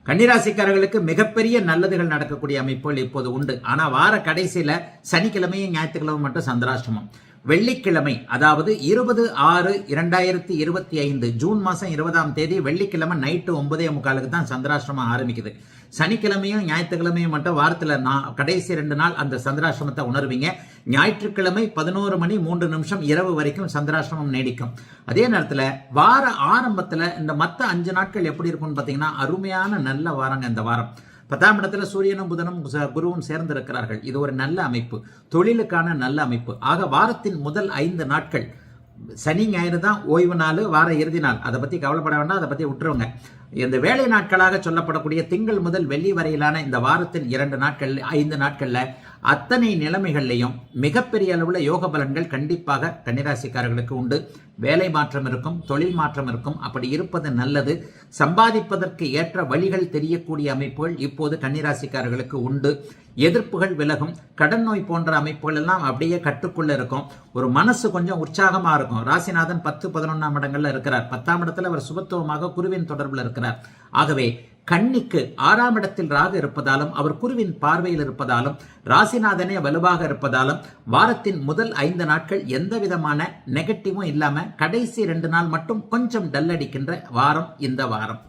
கன்னிராசிக்காரர்களுக்கு மிகப்பெரிய நல்லதுகள் நடக்கக்கூடிய அமைப்புகள் இப்போது உண்டு. ஆனா வார கடைசியில சனிக்கிழமையும் ஞாயிற்றுக்கிழமை மட்டும் சந்திராஷ்டமம். வெள்ளிக்கிழமை அதாவது 20/6/2025 ஜூன் மாசம் 20ஆம் தேதி வெள்ளிக்கிழமை நைட்டு 9:45 தான் சந்திராஷ்டமம் ஆரம்பிக்குது. சனிக்கிழமையும் ஞாயிற்றுக்கிழமையும் மட்டும் வாரத்தில் கடைசி 2 நாள் அந்த சந்திராஷ்டமத்தை உணர்வீங்க. ஞாயிற்றுக்கிழமை 11:03 இரவு வரைக்கும் சந்திராஷ்டமம் நீடிக்கும். அதே நேரத்தில் வார ஆரம்பத்தில் இந்த மற்ற 5 நாட்கள் எப்படி இருக்கும்னு பார்த்தீங்கன்னா அருமையான நல்ல வாரங்க இந்த வாரம். 10ஆம் இடத்துல சூரியனும் புதனும் குருவும் சேர்ந்து இருக்கிறார்கள். இது ஒரு நல்ல அமைப்பு, தொழிலுக்கான நல்ல அமைப்பு. ஆக வாரத்தின் முதல் 5 நாட்கள் சனி ஞாயிறு தான் ஓய்வு நாள், வார இறுதி நாள். அதை பற்றி கவலைப்பட வேண்டாம், அதை பற்றி விட்டுருவங்க. இந்த வேலை நாட்களாக சொல்லப்படக்கூடிய திங்கள் முதல் வெள்ளி வரையிலான இந்த வாரத்தின் 2 நாட்கள் 5 நாட்கள்ல அத்தனை நிலைமைகள்லையும் மிகப்பெரிய அளவுல யோக பலன்கள் கண்டிப்பாக கன்னிராசிக்காரர்களுக்கு உண்டு. வேலை மாற்றம் இருக்கும், தொழில் மாற்றம் இருக்கும். அப்படி இருப்பது நல்லது. சம்பாதிப்பதற்கு ஏற்ற வழிகள் தெரியக்கூடிய அமைப்புகள் இப்போது கன்னிராசிக்காரர்களுக்கு உண்டு. எதிர்ப்புகள் விலகும். கடன் நோய் போன்ற அமைப்புகள் எல்லாம் அப்படியே கட்டுக்குள்ள இருக்கும். ஒரு மனசு கொஞ்சம் உற்சாகமா இருக்கும். ராசிநாதன் 10, 11ஆம் இடங்கள்ல இருக்கிறார். 10ஆம் இடத்துல அவர் சுபத்துவமாக குருவின் தொடர்புல இருக்கிறார். ஆகவே கன்னிக்கு 6ஆம் இடத்தில் ராகு இருப்பதாலும் அவர் குருவின் பார்வையில் இருப்பதாலும் ராசிநாதனே வலுவாக இருப்பதாலும் வாரத்தின் முதல் 5 நாட்கள் எந்த விதமான நெகட்டிவும் இல்லாம கடைசி 2 நாள் மட்டும் கொஞ்சம் டல் அடிக்கின்ற வாரம் இந்த வாரம்.